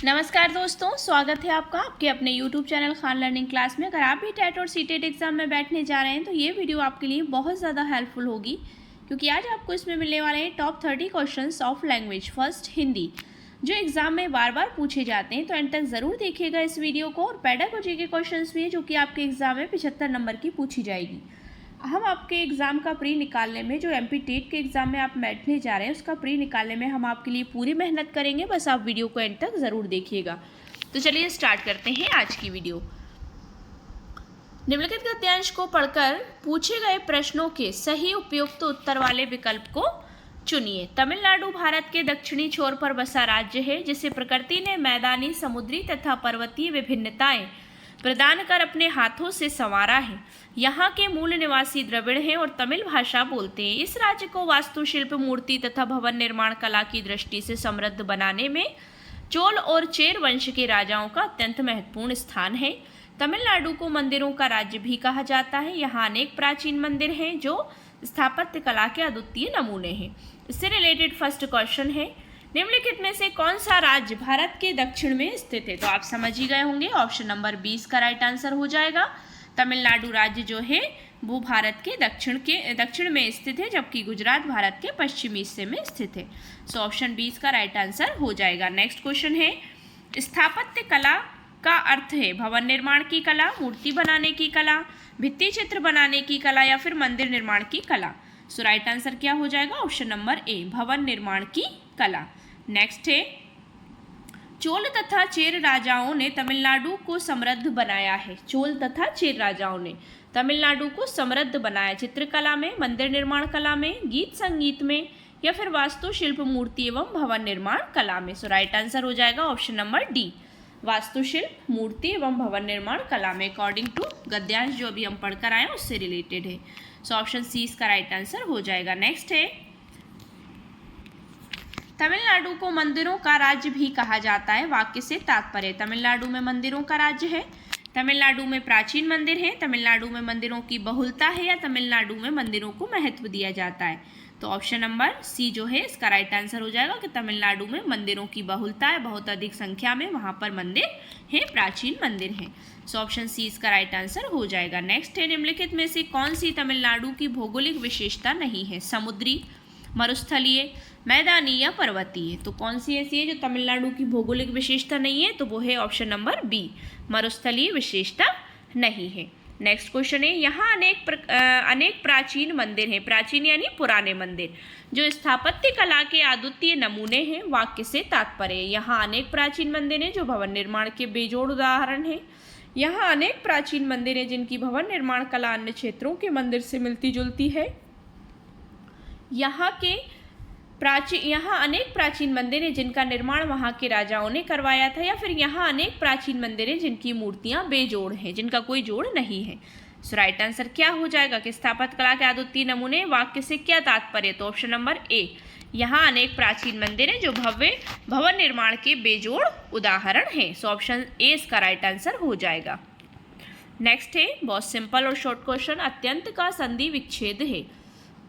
नमस्कार दोस्तों, स्वागत है आपका आपके अपने YouTube channel Khan learning class में। अगर आप भी टेट और सीटेट एग्ज़ाम में बैठने जा रहे हैं तो ये वीडियो आपके लिए बहुत ज़्यादा हेल्पफुल होगी, क्योंकि आज आपको इसमें मिलने वाले हैं top 30 questions of language first Hindi, जो एग्ज़ाम में बार बार पूछे जाते हैं। तो एंड तक ज़रूर देखिएगा इस वीडियो को। और पेडागोजी के क्वेश्चन भी हैं जो कि आपके एग्ज़ाम में 75 नंबर की पूछी जाएगी। हम आपके एग्ज़ाम का प्री निकालने में, जो एमपी टेट के एग्ज़ाम में आप बैठने जा रहे हैं उसका प्री निकालने में हम आपके लिए पूरी मेहनत करेंगे। बस आप वीडियो को एंड तक ज़रूर देखिएगा। तो चलिए स्टार्ट करते हैं आज की वीडियो। निम्नलिखित गद्यांश को पढ़कर पूछे गए प्रश्नों के सही उपयुक्त उत्तर वाले विकल्प को चुनिए। तमिलनाडु भारत के दक्षिणी छोर पर बसा राज्य है, जिसे प्रकृति ने मैदानी, समुद्री तथा पर्वतीय विभिन्नताएं प्रदान कर अपने हाथों से संवारा है। यहाँ के मूल निवासी द्रविड़ हैं और तमिल भाषा बोलते हैं। इस राज्य को वास्तुशिल्प, मूर्ति तथा भवन निर्माण कला की दृष्टि से समृद्ध बनाने में चोल और चेर वंश के राजाओं का अत्यंत महत्वपूर्ण स्थान है। तमिलनाडु को मंदिरों का राज्य भी कहा जाता है। यहाँ अनेक प्राचीन मंदिर हैं जो स्थापत्य कला के अद्वितीय नमूने हैं। इससे रिलेटेड फर्स्ट क्वेश्चन है, निम्नलिखित में से कौन सा राज्य भारत के दक्षिण में स्थित है? तो आप समझ ही गए होंगे, ऑप्शन नंबर 20 का राइट आंसर हो जाएगा। तमिलनाडु राज्य जो है वो भारत के दक्षिण में स्थित है, जबकि गुजरात भारत के पश्चिमी हिस्से में स्थित है। सो ऑप्शन 20 का राइट आंसर हो जाएगा। नेक्स्ट क्वेश्चन है, स्थापत्य कला का अर्थ है भवन निर्माण की कला, मूर्ति बनाने की कला, भित्ति चित्र बनाने की कला या फिर मंदिर निर्माण की कला। सो राइट आंसर क्या हो जाएगा? ऑप्शन नंबर ए, भवन निर्माण की कला। नेक्स्ट है, चोल तथा चेर राजाओं ने तमिलनाडु को समृद्ध बनाया है। चोल तथा चेर राजाओं ने तमिलनाडु को समृद्ध बनाया, चित्रकला में, मंदिर निर्माण कला में, गीत संगीत में या फिर वास्तुशिल्प, मूर्ति एवं भवन निर्माण कला में। सो राइट आंसर हो जाएगा ऑप्शन नंबर डी, वास्तुशिल्प, मूर्ति एवं भवन निर्माण कला में, अकॉर्डिंग टू गद्यांश जो अभी हम पढ़कर आए हैं उससे रिलेटेड है। सो ऑप्शन सी इसका राइट आंसर हो जाएगा। नेक्स्ट है, तमिलनाडु को मंदिरों का राज्य भी कहा जाता है। वाक्य से तात्पर्य, तमिलनाडु में मंदिरों का राज्य है, तमिलनाडु में प्राचीन मंदिर है, तमिलनाडु में मंदिरों की बहुलता है या तमिलनाडु में मंदिरों को महत्व दिया जाता है। तो ऑप्शन नंबर सी जो है इसका राइट आंसर हो जाएगा कि तमिलनाडु में मंदिरों की बहुलता है, बहुत अधिक संख्या में वहाँ पर मंदिर हैं, प्राचीन मंदिर हैं। सो ऑप्शन सी इसका राइट आंसर हो जाएगा। नेक्स्ट है, निम्नलिखित में से कौन सी तमिलनाडु की भौगोलिक विशेषता नहीं है? समुद्री, मरुस्थलीय, मैदानी या पर्वतीय। तो कौन सी ऐसी है जो तमिलनाडु की भौगोलिक विशेषता नहीं है? तो वो है ऑप्शन नंबर बी, मरुस्थलीय विशेषता नहीं है। नेक्स्ट क्वेश्चन है, यहाँ अनेक प्राचीन मंदिर हैं। प्राचीन यानी पुराने मंदिर, जो स्थापत्य कला के अद्वितीय नमूने हैं। वाक्य से तात्पर्य, यहाँ अनेक प्राचीन मंदिर हैं जो भवन निर्माण के बेजोड़ उदाहरण हैं। यहाँ अनेक प्राचीन मंदिर हैं जिनकी भवन निर्माण कला अन्य क्षेत्रों के मंदिर से मिलती जुलती है। यहाँ अनेक प्राचीन मंदिर हैं जिनका निर्माण वहाँ के राजाओं ने करवाया था, या फिर यहाँ अनेक प्राचीन मंदिर हैं जिनकी मूर्तियाँ बेजोड़ हैं, जिनका कोई जोड़ नहीं है। सो राइट आंसर क्या हो जाएगा कि स्थापत्य कला के अद्वितीय नमूने। वाक्य से क्या तात्पर्य? तो ऑप्शन नंबर ए, यहाँ अनेक प्राचीन मंदिर हैं जो भव्य भवन निर्माण के बेजोड़ उदाहरण हैं। सो ऑप्शन ए इसका राइट आंसर हो जाएगा। नेक्स्ट है, बहुत सिंपल और शॉर्ट क्वेश्चन, अत्यंत का संधि विच्छेद है।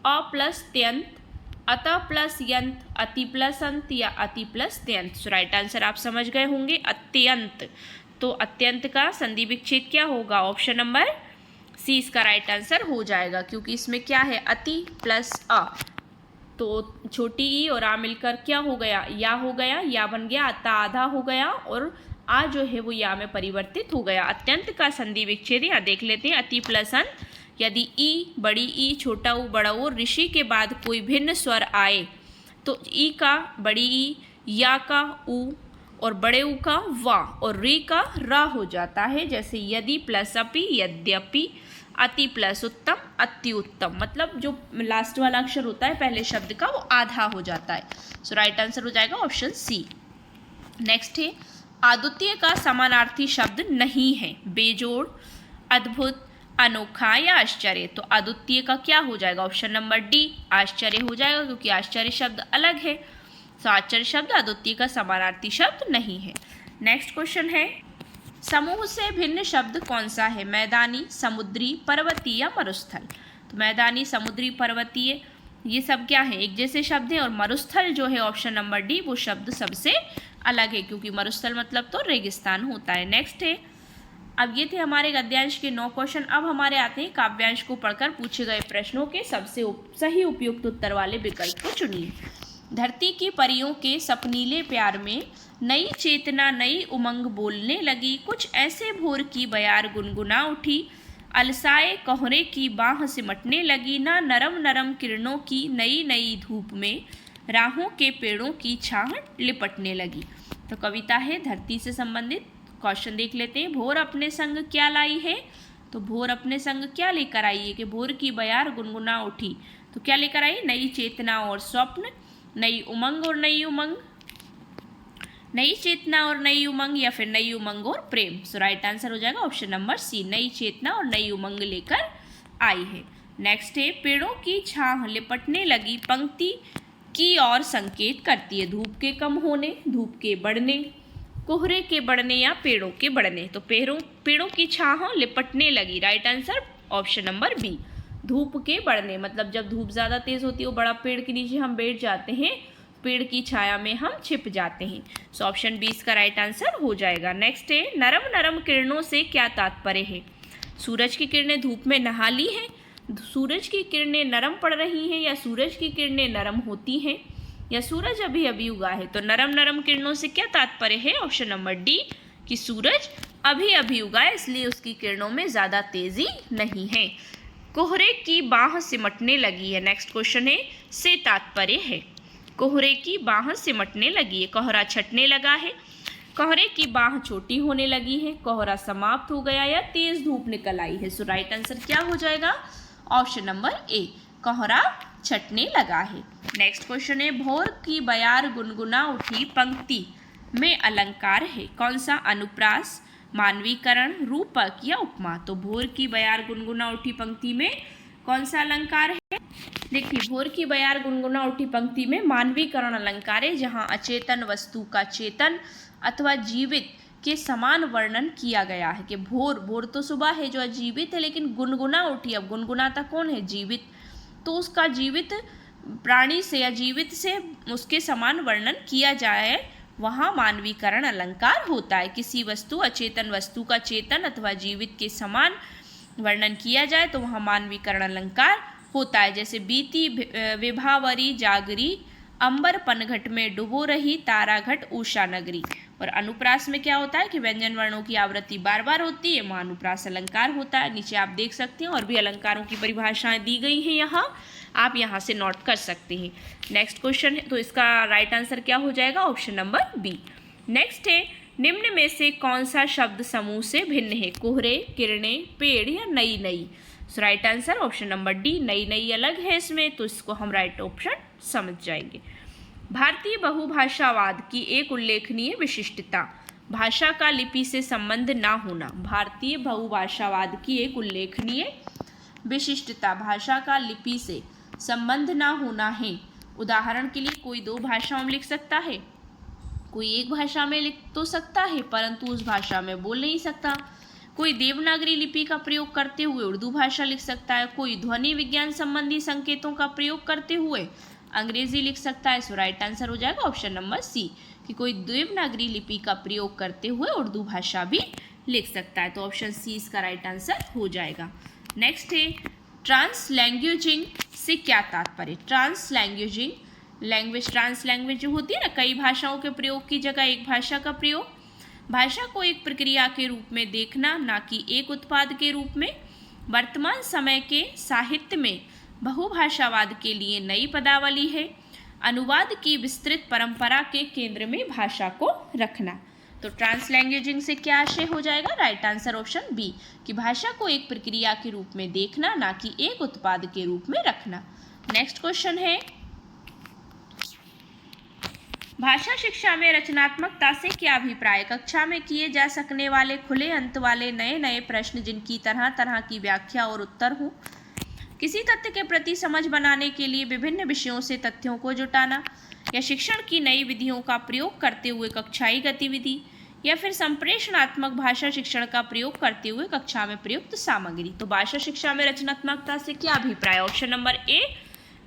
अ प्लस त्यंत, अत प्लस यंत, अति प्लस अंत या अति प्लस त्यंत। सो राइट आंसर आप समझ गए होंगे, अत्यंत। तो अत्यंत का संधि विच्छेद क्या होगा? ऑप्शन नंबर सी इसका राइट आंसर हो जाएगा, क्योंकि इसमें क्या है? अति प्लस अ, तो छोटी ई और आ मिलकर क्या हो गया? या हो गया, या बन गया, अता आधा हो गया और आ जो है वो या में परिवर्तित हो गया। अत्यंत का संधि विच्छेद यहाँ देख लेते हैं, अति प्लस अंत, यदि ई, बड़ी ई, छोटा ऊ, बड़ा ऊ, ऋषि के बाद कोई भिन्न स्वर आए तो ई का बड़ी ई, या का ऊ और बड़े ऊ का वा और री का रा हो जाता है। जैसे यदि प्लस अपि, यद्यपि, अति प्लस उत्तम, अति उत्तम। मतलब जो लास्ट वाला अक्षर होता है पहले शब्द का वो आधा हो जाता है। सो राइट आंसर हो जाएगा ऑप्शन सी। नेक्स्ट है, अद्वितीय का समानार्थी शब्द नहीं है। बेजोड़, अद्भुत, अनोखा या आश्चर्य। तो अद्वितीय का क्या हो जाएगा? ऑप्शन नंबर डी, आश्चर्य हो जाएगा, क्योंकि आश्चर्य शब्द अलग है। तो आश्चर्य शब्द अद्वितीय का समानार्थी शब्द नहीं है। नेक्स्ट क्वेश्चन है, समूह से भिन्न शब्द कौन सा है? मैदानी, समुद्री, पर्वतीय या मरुस्थल। तो मैदानी, समुद्री, पर्वतीय ये सब क्या है, एक जैसे शब्द हैं। और मरुस्थल जो है ऑप्शन नंबर डी, वो शब्द सबसे अलग है, क्योंकि मरुस्थल मतलब तो रेगिस्तान होता है। नेक्स्ट है, अब ये थे हमारे गद्यांश के 9 क्वेश्चन। अब हमारे आते हैं काव्यांश को पढ़कर पूछे गए प्रश्नों के सबसे सही उपयुक्त उत्तर वाले विकल्प को चुनिए। धरती की परियों के सपनीले प्यार में नई चेतना नई उमंग बोलने लगी, कुछ ऐसे भोर की बयार गुनगुना उठी, अलसाए कोहरे की बाह सिमटने लगी, ना नरम नरम किरणों की नई नई धूप में राहों के पेड़ों की छाह लिपटने लगी। तो कविता है धरती से संबंधित। क्वेश्चन देख लेते हैं। भोर अपने संग क्या लाई है, तो भोर अपने संग क्या लेकर आई है कि भोर की बयार गुनगुना उठी, तो क्या लेकर आई, नई चेतना और स्वप्न, नई उमंग और नई उमंग, नई चेतना और नई उमंग, या फिर नई उमंग और प्रेम। सो राइट आंसर हो जाएगा ऑप्शन नंबर सी, नई चेतना और नई उमंग लेकर आई है। नेक्स्ट है, पेड़ों की छाह लिपटने लगी पंक्ति की ओर संकेत करती है, धूप के कम होने, धूप के बढ़ने, कोहरे के बढ़ने या पेड़ों के बढ़ने। तो पेड़ों की छाह लिपटने लगी, right answer option number B, धूप के बढ़ने, मतलब जब धूप ज़्यादा तेज़ होती है, वो बड़ा पेड़ के नीचे हम बैठ जाते हैं, पेड़ की छाया में हम छिप जाते हैं। सो ऑप्शन बी इसका राइट आंसर हो जाएगा। नेक्स्ट है, नरम नरम किरणों से क्या तात्पर्य है, सूरज की किरणें धूप में नहा ली हैं, सूरज की किरणें नरम पड़ रही हैं, या सूरज की किरणें नरम होती हैं, या सूरज अभी अभी उगा है। तो नरम नरम किरणों से क्या तात्पर्य है, ऑप्शन नंबर डी, कि सूरज अभी अभी उगा है, इसलिए उसकी किरणों में ज़्यादा तेज़ी नहीं है। कोहरे की बाह सिमटने लगी है, नेक्स्ट क्वेश्चन है, से तात्पर्य है, कोहरे की बाह सिमटने लगी है, कोहरा छटने लगा है, कोहरे की बाह छोटी होने लगी है, कोहरा समाप्त हो गया, या तेज धूप निकल आई है। सो राइट आंसर क्या हो जाएगा, ऑप्शन नंबर ए, कोहरा छटने लगा है। नेक्स्ट क्वेश्चन है, भोर की बयार गुनगुना उठी पंक्ति में अलंकार है, कौन सा, अनुप्रास, मानवीकरण, रूपक या उपमा। तो भोर की बयार गुनगुना उठी पंक्ति में कौन सा अलंकार है, देखिए भोर की बयार गुनगुना उठी पंक्ति में मानवीकरण अलंकार है, जहाँ अचेतन वस्तु का चेतन अथवा जीवित के समान वर्णन किया गया है कि भोर तो सुबह है जो अजीवित है, लेकिन गुनगुना उठी, अब गुनगुनाता कौन है, जीवित, तो उसका जीवित प्राणी से या जीवित से उसके समान वर्णन किया जाए, वहाँ मानवीकरण अलंकार होता है। किसी वस्तु अचेतन वस्तु का चेतन अथवा जीवित के समान वर्णन किया जाए तो वहाँ मानवीकरण अलंकार होता है। जैसे बीती विभावरी जागरी, अंबर पनघट में डुबो रही, ताराघट उषा नगरी। और अनुप्रास में क्या होता है कि व्यंजन वर्णों की आवृत्ति बार बार होती है, वहाँ अनुप्रास अलंकार होता है। नीचे आप देख सकते हैं और भी अलंकारों की परिभाषाएं दी गई हैं, यहाँ आप यहाँ से नोट कर सकते हैं। नेक्स्ट क्वेश्चन है, तो इसका राइट आंसर क्या हो जाएगा, ऑप्शन नंबर बी। नेक्स्ट है, निम्न में से कौन सा शब्द समूह से भिन्न है, कोहरे, किरणें, पेड़ या नई नई। So right answer option number D, नई नई अलग है इसमें, तो इसको हम राइट ऑप्शन समझ जाएंगे। भारतीय बहुभाषावाद की एक उल्लेखनीय विशिष्टता, भाषा का लिपि से संबंध ना होना। भारतीय बहुभाषावाद की एक उल्लेखनीय विशिष्टता, भाषा का लिपि से संबंध ना होना है। उदाहरण के लिए कोई दो भाषाओं में लिख सकता है, कोई एक भाषा में लिख तो सकता है परंतु उस भाषा में बोल नहीं सकता। कोई देवनागरी लिपि का प्रयोग करते हुए उर्दू भाषा लिख सकता है, कोई ध्वनि विज्ञान संबंधी संकेतों का प्रयोग करते हुए अंग्रेजी लिख सकता है। सो राइट आंसर हो जाएगा ऑप्शन नंबर सी, कि कोई देवनागरी लिपि का प्रयोग करते हुए उर्दू भाषा भी लिख सकता है। तो ऑप्शन सी इसका राइट आंसर हो जाएगा। नेक्स्ट है, ट्रांसलैंग्वेजिंग से क्या तात्पर्य। ट्रांसलैंग्वेजिंग, लैंग्वेज ट्रांसलैंग्वेज जो होती है ना, कई भाषाओं के प्रयोग की जगह एक भाषा का प्रयोग। भाषा को एक प्रक्रिया के रूप में देखना, ना कि एक उत्पाद के रूप में। वर्तमान समय के साहित्य में बहुभाषावाद के लिए नई पदावली है। अनुवाद की विस्तृत परंपरा के केंद्र में भाषा को रखना। तो ट्रांसलैंग्वेजिंग से क्या आशय हो जाएगा, राइट आंसर ऑप्शन बी, कि भाषा को एक प्रक्रिया के रूप में देखना, ना कि एक उत्पाद के रूप में रखना। नेक्स्ट क्वेश्चन है, भाषा शिक्षा में रचनात्मकता से क्या अभिप्राय। कक्षा में किए जा सकने वाले खुले अंत वाले नए नए प्रश्न जिनकी तरह तरह की व्याख्या और उत्तर हो। किसी तथ्य के प्रति समझ बनाने के लिए विभिन्न विषयों से तथ्यों को जुटाना, या शिक्षण की नई विधियों का प्रयोग करते हुए कक्षाई गतिविधि, या फिर संप्रेषणात्मक भाषा शिक्षण का प्रयोग करते हुए कक्षा में प्रयुक्त सामग्री। तो भाषा शिक्षा में रचनात्मकता से क्या अभिप्राय, ऑप्शन नंबर ए,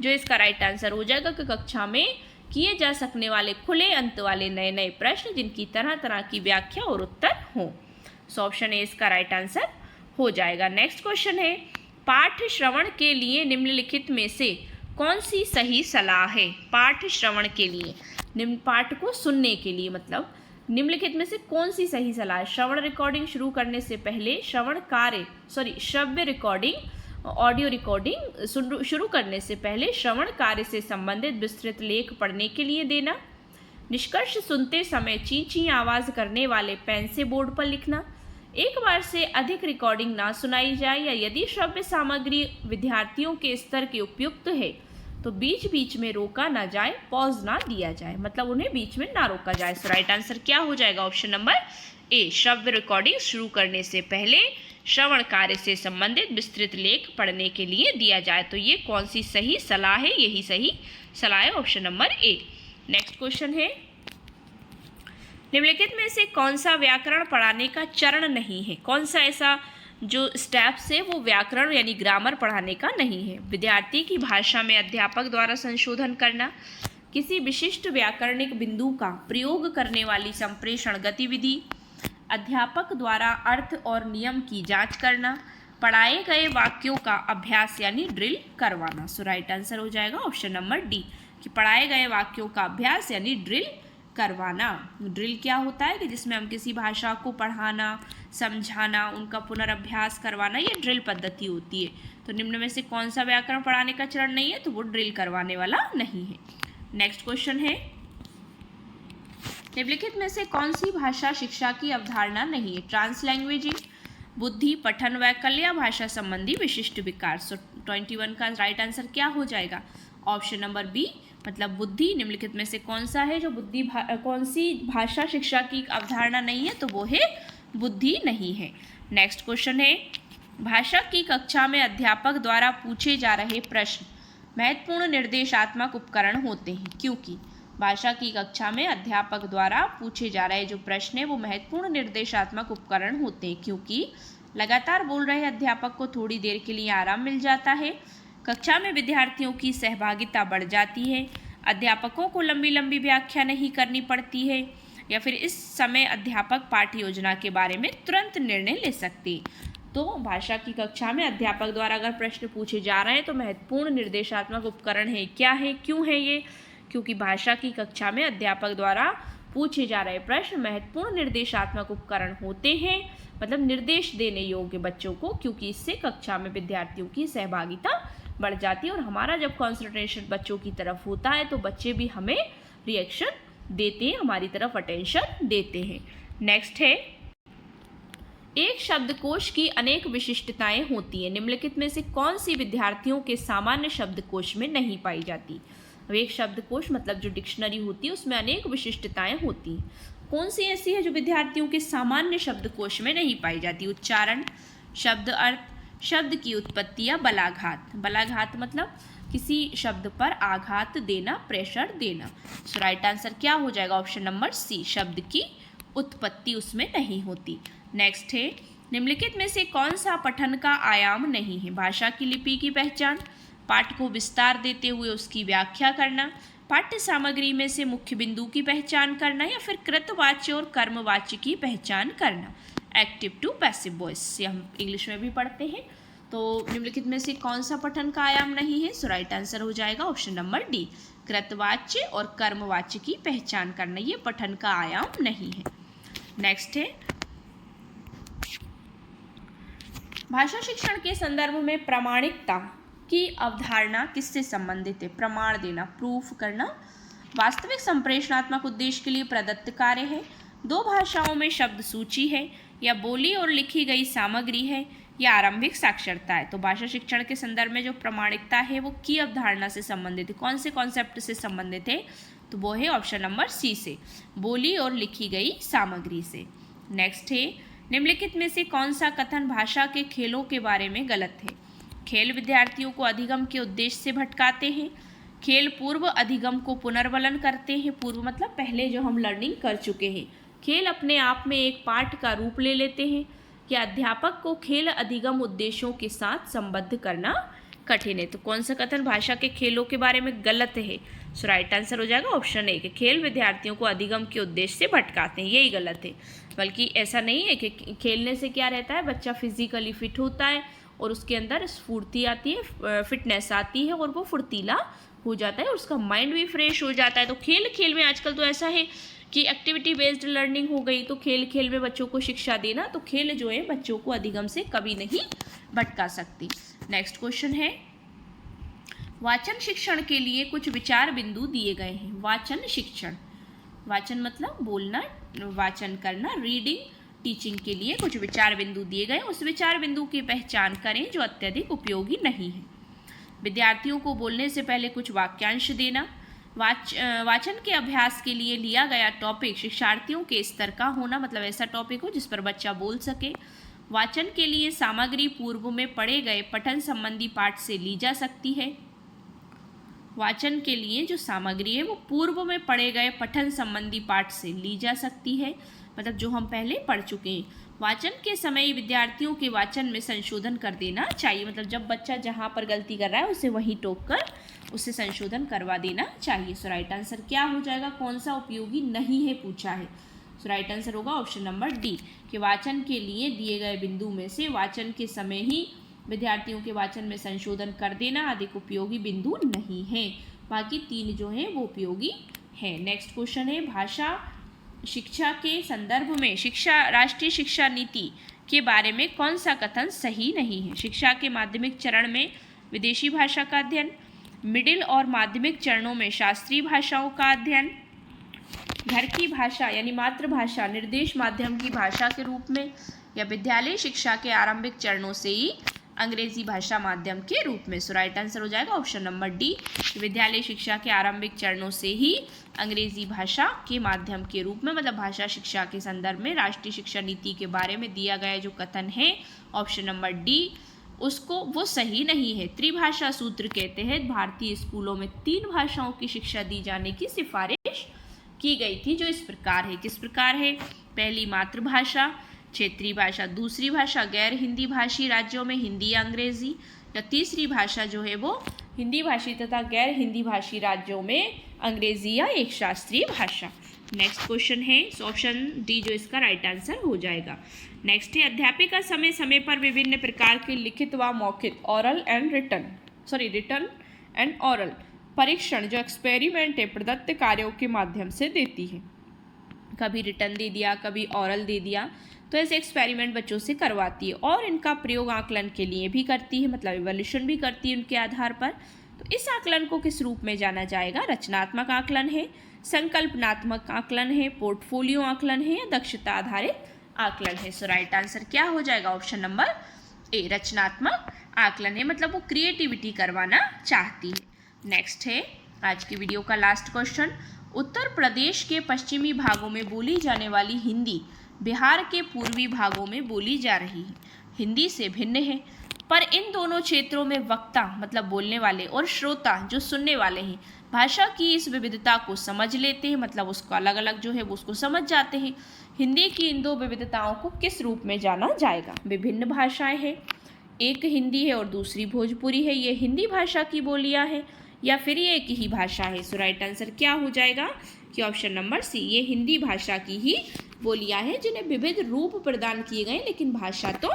जो इसका राइट आंसर हो जाएगा कि कक्षा में किए जा सकने वाले खुले अंत वाले नए नए प्रश्न जिनकी तरह तरह की व्याख्या और उत्तर हो। सो ऑप्शन ए इसका राइट आंसर हो जाएगा। नेक्स्ट क्वेश्चन है, पाठ श्रवण के लिए निम्नलिखित में से कौन सी सही सलाह है? पाठ श्रवण के लिए, निम्न पाठ को सुनने के लिए, मतलब निम्नलिखित में से कौन सी सही सलाह है? श्रवण रिकॉर्डिंग शुरू करने से पहले श्रव्य रिकॉर्डिंग, ऑडियो रिकॉर्डिंग शुरू करने से पहले श्रवण कार्य से संबंधित विस्तृत लेख पढ़ने के लिए देना, निष्कर्ष सुनते समय ची ची आवाज़ करने वाले पेन से बोर्ड पर लिखना, एक बार से अधिक रिकॉर्डिंग ना सुनाई जाए, या यदि श्रव्य सामग्री विद्यार्थियों के स्तर के उपयुक्त है तो बीच बीच में रोका ना जाए, पॉज ना दिया जाए, मतलब उन्हें बीच में ना रोका जाए। सो राइट आंसर क्या हो जाएगा? ऑप्शन नंबर ए, श्रव्य रिकॉर्डिंग शुरू करने से पहले श्रवण कार्य से संबंधित विस्तृत लेख पढ़ने के लिए दिया जाए। तो ये कौन सी सही सलाह है? यही सही सलाह है, option number A. Next question है, निम्नलिखित में से कौन सा व्याकरण पढ़ाने का चरण नहीं है? कौन सा ऐसा जो स्टेप्स है वो व्याकरण यानी ग्रामर पढ़ाने का नहीं है? विद्यार्थी की भाषा में अध्यापक द्वारा संशोधन करना, किसी विशिष्ट व्याकरणिक बिंदु का प्रयोग करने वाली संप्रेषण गतिविधि, अध्यापक द्वारा अर्थ और नियम की जांच करना, पढ़ाए गए वाक्यों का अभ्यास यानी ड्रिल करवाना। सो राइट आंसर हो जाएगा ऑप्शन नंबर डी, कि पढ़ाए गए वाक्यों का अभ्यास यानी ड्रिल करवाना। ड्रिल क्या होता है कि जिसमें हम किसी भाषा को पढ़ाना, समझाना, उनका पुनर्अभ्यास करवाना, ये ड्रिल पद्धति होती है। तो निम्न में से कौन सा व्याकरण पढ़ाने का चरण नहीं है? तो वो ड्रिल करवाने वाला नहीं है। नेक्स्ट क्वेश्चन है, निम्नलिखित में से कौन सी भाषा शिक्षा की अवधारणा नहीं है? ट्रांसलैंग्वेजिंग, बुद्धि, पठन वैकल्य या भाषा संबंधी विशिष्ट विकार। सो 21 का राइट आंसर क्या हो जाएगा? ऑप्शन नंबर बी, मतलब बुद्धि। निम्नलिखित में से कौन सा है जो कौन सी भाषा शिक्षा की अवधारणा नहीं है? तो वो है बुद्धि नहीं है। नेक्स्ट क्वेश्चन है, भाषा की कक्षा में अध्यापक द्वारा पूछे जा रहे प्रश्न महत्वपूर्ण निर्देशात्मक उपकरण होते हैं, क्योंकि भाषा की कक्षा में अध्यापक द्वारा पूछे जा रहे जो प्रश्न है वो महत्वपूर्ण निर्देशात्मक उपकरण होते हैं, क्योंकि लगातार बोल रहे अध्यापक को थोड़ी देर के लिए आराम मिल जाता है, कक्षा में विद्यार्थियों की सहभागिता बढ़ जाती है, अध्यापकों को लंबी लंबी व्याख्या नहीं करनी पड़ती है, या फिर इस समय अध्यापक पाठ्य योजना के बारे में तुरंत निर्णय ले सकते हैं। तो भाषा की कक्षा में अध्यापक द्वारा अगर प्रश्न पूछे जा रहे हैं तो महत्वपूर्ण निर्देशात्मक उपकरण है। क्या है, क्यों है ये? क्योंकि भाषा की कक्षा में अध्यापक द्वारा पूछे जा रहे प्रश्न महत्वपूर्ण निर्देशात्मक उपकरण होते हैं, मतलब निर्देश देने योग्य बच्चों को, क्योंकि इससे कक्षा में विद्यार्थियों की सहभागिता बढ़ जाती है और हमारा जब कंसंट्रेशन बच्चों की तरफ होता है तो बच्चे भी हमें रिएक्शन देते हैं, हमारी तरफ अटेंशन देते हैं। नेक्स्ट है, एक शब्दकोश की अनेक विशिष्टताएं होती हैं, निम्नलिखित में से कौन सी विद्यार्थियों के सामान्य शब्दकोश में नहीं पाई जाती? अब एक शब्दकोश मतलब जो डिक्शनरी होती है उसमें अनेक विशिष्टताएं होती हैं, कौन सी ऐसी है जो विद्यार्थियों के सामान्य शब्दकोश में नहीं पाई जाती? उच्चारण, शब्द अर्थ, शब्द की उत्पत्ति या बलाघात। बलाघात मतलब किसी शब्द पर आघात देना, प्रेशर देना। सो राइट आंसर क्या हो जाएगा? ऑप्शन नंबर सी, शब्द की उत्पत्ति उसमें नहीं होती। नेक्स्ट है, निम्नलिखित में से कौन सा पठन का आयाम नहीं है? भाषा की लिपि की पहचान, पाठ को विस्तार देते हुए उसकी व्याख्या करना, पाठ्य सामग्री में से मुख्य बिंदु की पहचान करना, या फिर कृतवाच्य और कर्मवाच्य की पहचान करना। एक्टिव टू पैसिव वॉइस, ये हम इंग्लिश में भी पढ़ते हैं। तो निम्नलिखित में से कौन सा पठन का आयाम नहीं है? सो राइट आंसर हो जाएगा ऑप्शन नंबर डी, कृतवाच्य और कर्मवाच्य की पहचान करना, ये पठन का आयाम नहीं है। नेक्स्ट है, भाषा शिक्षण के संदर्भ में प्रामाणिकता की अवधारणा किससे संबंधित है? प्रमाण देना, प्रूफ करना, वास्तविक संप्रेषणात्मक उद्देश्य के लिए प्रदत्त कार्य है, दो भाषाओं में शब्द सूची है, या बोली और लिखी गई सामग्री है, या आरंभिक साक्षरता है। तो भाषा शिक्षण के संदर्भ में जो प्रामाणिकता है वो की अवधारणा से संबंधित है, कौन से कॉन्सेप्ट से संबंधित है? तो वो है ऑप्शन नंबर सी से, बोली और लिखी गई सामग्री से। नेक्स्ट है, निम्नलिखित में से कौन सा कथन भाषा के खेलों के बारे में गलत है? खेल विद्यार्थियों को अधिगम के उद्देश्य से भटकाते हैं, खेल पूर्व अधिगम को पुनर्वलन करते हैं, पूर्व मतलब पहले जो हम लर्निंग कर चुके हैं, खेल अपने आप में एक पाठ का रूप ले लेते हैं, या अध्यापक को खेल अधिगम उद्देश्यों के साथ संबद्ध करना कठिन है। तो कौन सा कथन भाषा के खेलों के बारे में गलत है? सो राइट आंसर हो जाएगा ऑप्शन ए कि खेल विद्यार्थियों को अधिगम के उद्देश्य से भटकाते हैं, यही गलत है। बल्कि ऐसा नहीं है कि खेलने से क्या रहता है, बच्चा फिजिकली फिट होता है और उसके अंदर स्फूर्ति आती है, फिटनेस आती है और वो फुर्तीला हो जाता है और उसका माइंड भी फ्रेश हो जाता है। तो खेल में आजकल तो ऐसा है कि एक्टिविटी बेस्ड लर्निंग हो गई, तो खेल में बच्चों को शिक्षा देना, तो खेल जो है बच्चों को अधिगम से कभी नहीं भटका सकती। नेक्स्ट क्वेश्चन है, वाचन शिक्षण के लिए कुछ विचार बिंदु दिए गए हैं। वाचन शिक्षण, वाचन मतलब बोलना, वाचन करना, रीडिंग, टीचिंग के लिए कुछ विचार बिंदु दिए गए। उस विचार बिंदु की पहचान करें जो अत्यधिक उपयोगी नहीं है। विद्यार्थियों को बोलने से पहले कुछ वाक्यांश देना। वाचन के अभ्यास के लिए लिया गया टॉपिक शिक्षार्थियों के स्तर का होना, मतलब ऐसा टॉपिक हो जिस पर बच्चा बोल सके। वाचन के लिए सामग्री पूर्व में पढ़े गए पठन संबंधी पाठ से ली जा सकती है। वाचन के लिए जो सामग्री है वो पूर्व में पढ़े गए पठन संबंधी पाठ से ली जा सकती है, मतलब जो हम पहले पढ़ चुके हैं। वाचन के समय विद्यार्थियों के वाचन में संशोधन कर देना चाहिए, मतलब जब बच्चा जहाँ पर गलती कर रहा है उसे वहीं टोक कर उसे संशोधन करवा देना चाहिए। सो राइट आंसर क्या हो जाएगा, कौन सा उपयोगी नहीं है पूछा है। सो राइट आंसर होगा ऑप्शन नंबर डी कि वाचन के लिए दिए गए बिंदु में से वाचन के समय ही विद्यार्थियों के वाचन में संशोधन कर देना अधिक उपयोगी बिंदु नहीं है, बाकी तीन जो हैं वो उपयोगी हैं। नेक्स्ट क्वेश्चन है, भाषा शिक्षा के संदर्भ में राष्ट्रीय शिक्षा नीति के बारे में कौन सा कथन सही नहीं है। शिक्षा के माध्यमिक चरण में विदेशी भाषा का अध्ययन, मिडिल और माध्यमिक चरणों में शास्त्रीय भाषाओं का अध्ययन, घर की भाषा यानी मातृभाषा निर्देश माध्यम की भाषा के रूप में, या विद्यालय शिक्षा के आरंभिक चरणों से ही अंग्रेजी भाषा माध्यम के रूप में। सो राइट आंसर हो जाएगा ऑप्शन नंबर डी, विद्यालय शिक्षा के आरंभिक चरणों से ही अंग्रेजी भाषा के माध्यम के रूप में, मतलब भाषा शिक्षा के संदर्भ में राष्ट्रीय शिक्षा नीति के बारे में दिया गया जो कथन है ऑप्शन नंबर डी, उसको वो सही नहीं है। त्रिभाषा सूत्र के तहत भारतीय स्कूलों में 3 भाषाओं की शिक्षा दी जाने की सिफारिश की गई थी, जो इस प्रकार है। किस प्रकार है? पहली मातृभाषा, क्षेत्रीय भाषा, दूसरी भाषा गैर हिंदी भाषी राज्यों में हिंदी या अंग्रेजी, या तीसरी भाषा जो है वो हिंदी भाषी तथा गैर हिंदी भाषी राज्यों में अंग्रेजी या एक शास्त्रीय भाषा। नेक्स्ट क्वेश्चन है ऑप्शन डी जो इसका राइट आंसर हो जाएगा। नेक्स्ट है, अध्यापिका समय समय पर विभिन्न प्रकार के लिखित व मौखिक रिटन एंड ऑरल परीक्षण जो एक्सपेरिमेंट है प्रदत्त कार्यों के माध्यम से देती है। कभी रिटर्न दे दिया, कभी ऑरल दे दिया, तो ऐसे एक्सपेरिमेंट बच्चों से करवाती है और इनका प्रयोग आकलन के लिए भी करती है, मतलब इवोल्यूशन भी करती है उनके आधार पर। तो इस आकलन को किस रूप में जाना जाएगा? रचनात्मक आकलन है, संकल्पनात्मक आकलन है, पोर्टफोलियो आकलन है, या दक्षता आधारित आकलन है। सो राइट आंसर क्या हो जाएगा ऑप्शन नंबर ए, रचनात्मक आकलन है, मतलब वो क्रिएटिविटी करवाना चाहती है। नेक्स्ट है आज की वीडियो का लास्ट क्वेश्चन, उत्तर प्रदेश के पश्चिमी भागों में बोली जाने वाली हिंदी बिहार के पूर्वी भागों में बोली जा रही हिंदी से भिन्न है, पर इन दोनों क्षेत्रों में वक्ता मतलब बोलने वाले और श्रोता जो सुनने वाले हैं भाषा की इस विविधता को समझ लेते हैं, मतलब उसको अलग अलग जो है वो उसको समझ जाते हैं। हिंदी की इन दो विविधताओं को किस रूप में जाना जाएगा? विभिन्न भाषाएं हैं, एक हिंदी है और दूसरी भोजपुरी है, ये हिंदी भाषा की बोलियां हैं, या फिर ये एक ही भाषा है। सो राइट आंसर क्या हो जाएगा कि ऑप्शन नंबर सी, ये हिंदी भाषा की ही बोलियां हैं जिन्हें विविध रूप प्रदान किए गए लेकिन भाषा तो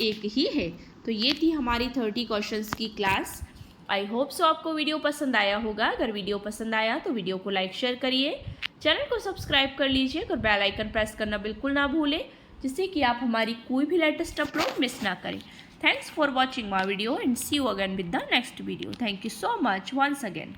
एक ही है। तो ये थी हमारी 30 क्वेश्चंस की क्लास। आई होप सो आपको वीडियो पसंद आया होगा। अगर वीडियो पसंद आया तो वीडियो को लाइक शेयर करिए, चैनल को सब्सक्राइब कर लीजिए और बेल आइकन प्रेस करना बिल्कुल ना भूलें, जिससे कि आप हमारी कोई भी लेटेस्ट अपलोड मिस ना करें। Thanks for watching my video and see you again with the next video. Thank you so much once again.